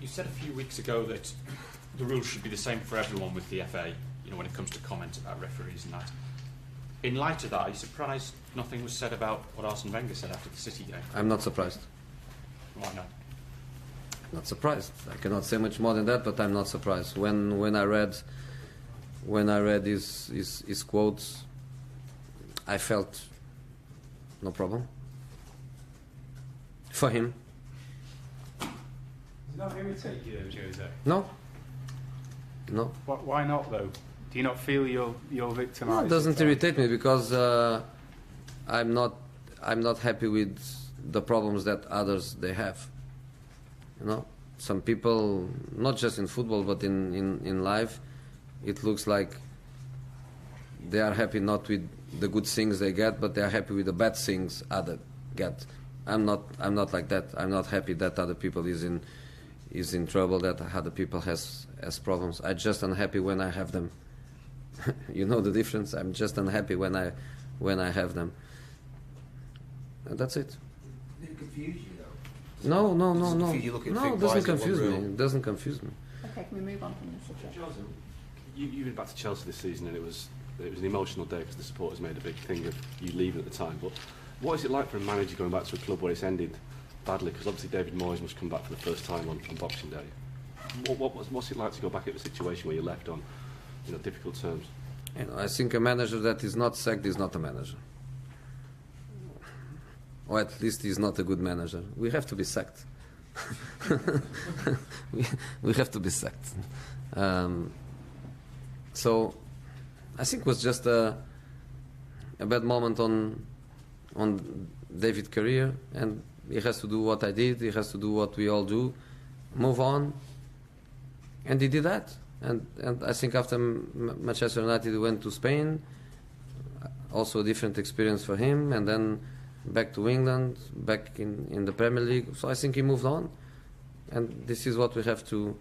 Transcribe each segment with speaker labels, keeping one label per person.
Speaker 1: You said a few weeks ago that the rules should be the same for everyone with the FA, when it comes to comment about referees and that. In light of that, are you surprised nothing was said about what Arsene Wenger said after the City game?
Speaker 2: I'm not surprised.
Speaker 1: Why not?
Speaker 2: Not surprised. I cannot say much more than that, but I'm not surprised. When I read his quotes, I felt no problem for him.
Speaker 3: Does it not irritate you, Jose?
Speaker 2: No.
Speaker 3: Why not, though? Do you not feel you're victimised?
Speaker 2: No, it doesn't irritate me because I'm not happy with the problems that others they have. Some people, not just in football but in life, it looks like they are happy not with the good things they get, but they are happy with the bad things others get. I'm not like that. I'm not happy that other people is in trouble, that other people has problems. I'm just unhappy when I have them. You know the difference. I'm just unhappy when I have them. And that's it.
Speaker 4: Does it confuse you though?
Speaker 2: No.
Speaker 4: You look at
Speaker 2: No,
Speaker 4: think,
Speaker 2: it
Speaker 4: why
Speaker 2: doesn't
Speaker 4: is it one
Speaker 2: confuse me.
Speaker 4: rule?
Speaker 2: It doesn't confuse me.
Speaker 5: Okay, can we move on from this subject?
Speaker 6: You've been back to Chelsea this season, and it was an emotional day because the supporters made a big thing of you leaving at the time. But what is it like for a manager going back to a club where it's ended badly? Because obviously David Moyes must come back for the first time on Boxing Day. What's it like to go back at a situation where you're left on difficult terms?
Speaker 2: I think a manager that is not sacked is not a manager. Or at least he's not a good manager. We have to be sacked. we have to be sacked. So I think it was just a bad moment on David's career, and he has to do what I did. He has to do what we all do, move on, and he did that. And I think after Manchester United, he went to Spain, also a different experience for him, and then back to England, back in the Premier League. So I think he moved on, and this is what we have to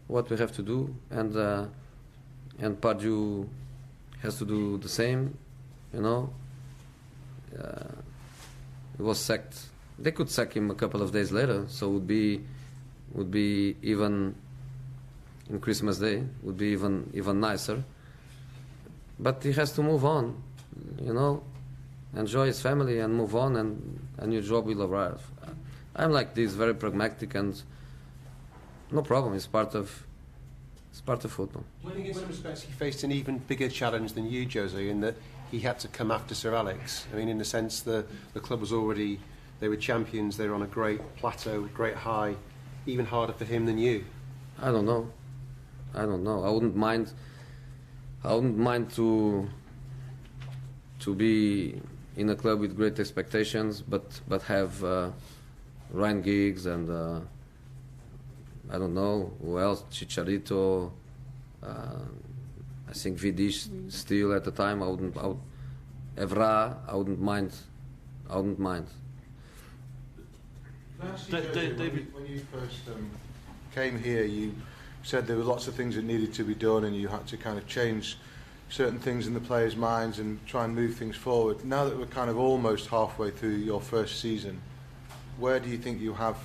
Speaker 2: do. And Pardew has to do the same. He was sacked. They could sack him a couple of days later, so would be even in Christmas Day would be even nicer. But he has to move on, enjoy his family and move on, and a new job will arrive. I'm like this, very pragmatic, and no problem. It's part of football.
Speaker 4: Do you think in some respects he faced an even bigger challenge than you, Jose, in that he had to come after Sir Alex? I mean, in the sense the club was already, they were champions, they were on a great plateau, great high, even harder for him than you.
Speaker 2: I don't know. I wouldn't mind to be in a club with great expectations, but have Ryan Giggs and I don't know who else, Chicharito, I think Vidic still at the time. Evra, I wouldn't mind.
Speaker 7: David, when you first came here, you said there were lots of things that needed to be done, and you had to kind of change certain things in the players' minds and try and move things forward. Now that we're kind of almost halfway through your first season, where do you think you have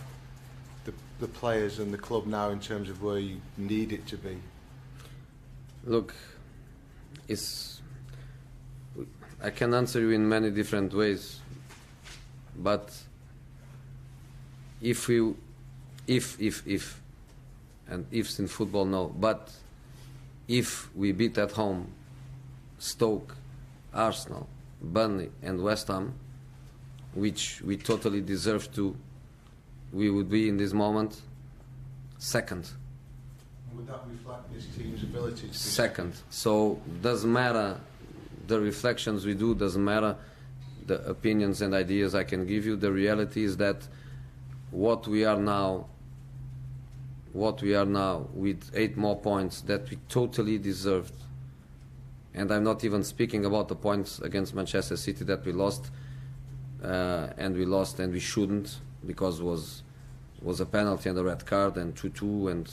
Speaker 7: the players and the club now in terms of where you need it to be?
Speaker 2: Look, I can answer you in many different ways, but if and ifs in football, no, but if we beat at home Stoke, Arsenal, Burnley and West Ham, which we totally deserve to, we would be in this moment second.
Speaker 7: Would that reflect this team's ability to be
Speaker 2: second? So doesn't matter the reflections we do, doesn't matter the opinions and ideas I can give you. The reality is that what we are now with 8 more points that we totally deserved, and I'm not even speaking about the points against Manchester City that we lost, and we shouldn't, because was a penalty and a red card and 2-2 and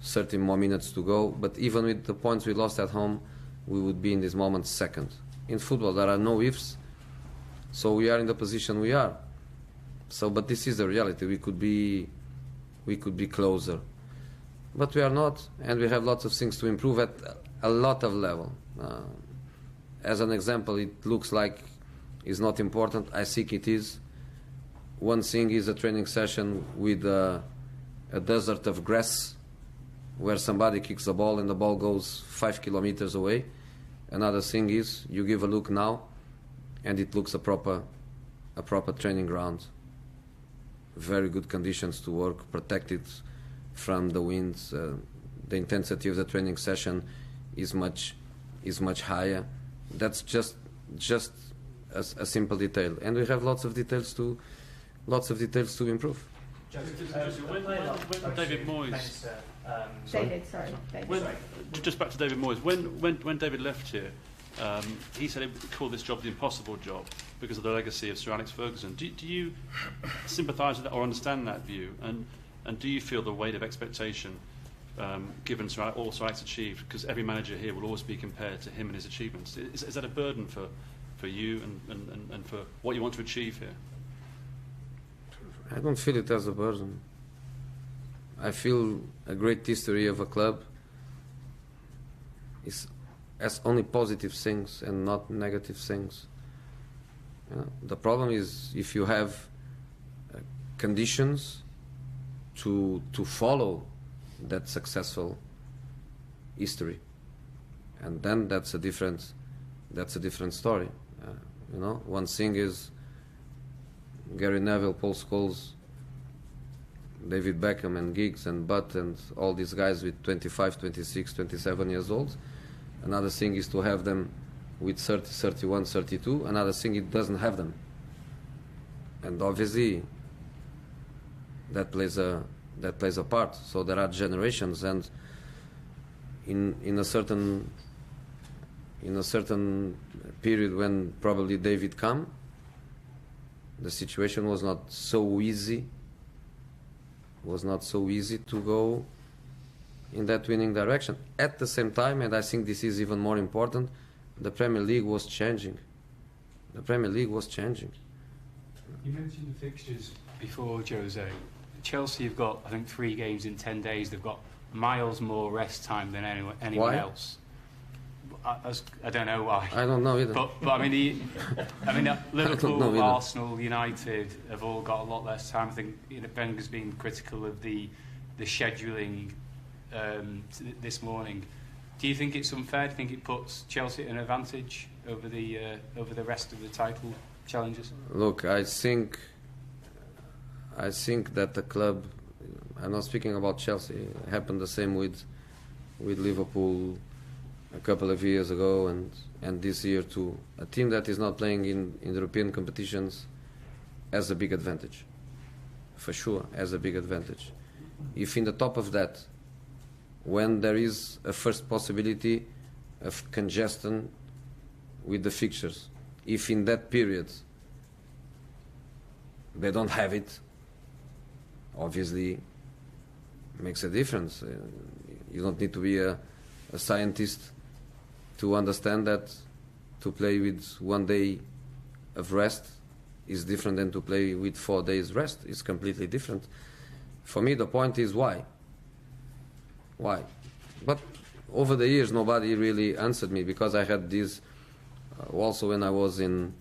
Speaker 2: 30 more minutes to go. But even with the points we lost at home, we would be in this moment second. In football there are no ifs, so we are in the position we are. So, but this is the reality. We could be we could be closer. But we are not, and we have lots of things to improve at a lot of level. As an example, it looks like it's not important. I think it is. One thing is a training session with a desert of grass where somebody kicks the ball and the ball goes 5 kilometers away. Another thing is you give a look now and it looks a proper training ground. Very good conditions to work, protected from the winds. The intensity of the training session is much higher. That's just a simple detail, and we have lots of details to improve.
Speaker 8: When David Moyes,
Speaker 5: David, sorry. David.
Speaker 8: just back to David Moyes, when David left here, he said he would call this job the impossible job because of the legacy of Sir Alex Ferguson. Do you sympathise with that or understand that view? And do you feel the weight of expectation given all Sir Alex achieved? Because every manager here will always be compared to him and his achievements. Is that a burden for you and for what you want to achieve here?
Speaker 2: I don't feel it as a burden. I feel a great history of a club has only positive things and not negative things. You know, the problem is if you have conditions to follow that successful history, and then that's a different story. You know, one thing is Gary Neville, Paul Scholes, David Beckham and Giggs and Butt and all these guys with 25, 26, 27 years old. Another thing is to have them with 30, 31, 32. Another thing, it doesn't have them. And obviously that plays a part. So there are generations, and in a certain period when probably David came, the situation was not so easy. Was not so easy to go in that winning direction. At the same time, and I think this is even more important, the Premier League was changing. The Premier League was changing.
Speaker 3: You mentioned the fixtures before, Jose. Chelsea have got, I think, 3 games in 10 days. They've got miles more rest time than anyone else. I don't know why.
Speaker 2: I don't know either.
Speaker 3: But I mean, Liverpool, Arsenal, United have all got a lot less time. I think Wenger's been critical of the scheduling this morning. Do you think it's unfair? Do you think it puts Chelsea at an advantage over the rest of the title challenges?
Speaker 2: Look, I think that the club. I'm not speaking about Chelsea. It happened the same with Liverpool a couple of years ago and this year too. A team that is not playing in European competitions has a big advantage. For sure, has a big advantage. If in the top of that, when there is a first possibility of congestion with the fixtures, if in that period they don't have it, obviously makes a difference. You don't need to be a scientist to understand that to play with 1 day of rest is different than to play with 4 days rest. It's completely different. For me, the point is why? Why? But over the years, nobody really answered me, because I had this also when I was in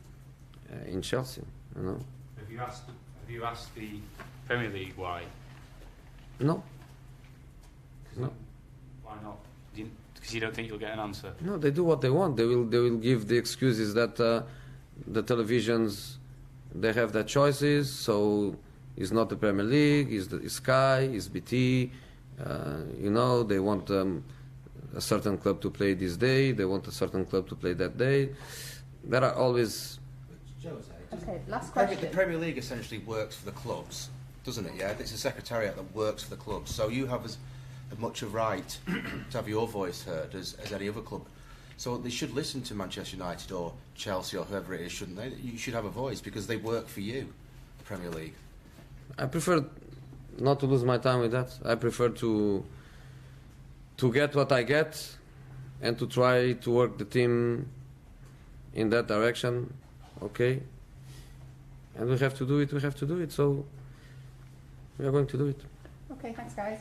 Speaker 2: Chelsea. You know.
Speaker 3: Have you asked the Premier League why?
Speaker 2: No.
Speaker 3: Why not? Because you don't think you'll get an answer?
Speaker 2: No, they do what they want. They will give the excuses that the televisions, they have their choices. So it's not the Premier League, it's Sky, it's BT. You know, they want a certain club to play this day. They want a certain club to play that day. There are always.
Speaker 5: Okay, last question.
Speaker 9: The Premier League essentially works for the clubs, doesn't it? Yeah, it's a secretariat that works for the clubs. So you have as much a right to have your voice heard as any other club. So they should listen to Manchester United or Chelsea or whoever it is, shouldn't they? You should have a voice because they work for you, the Premier League.
Speaker 2: I prefer not to lose my time with that. I prefer to get what I get and to try to work the team in that direction. Okay? And we have to do it, so we are going to do it.
Speaker 5: Okay. Okay, thanks guys.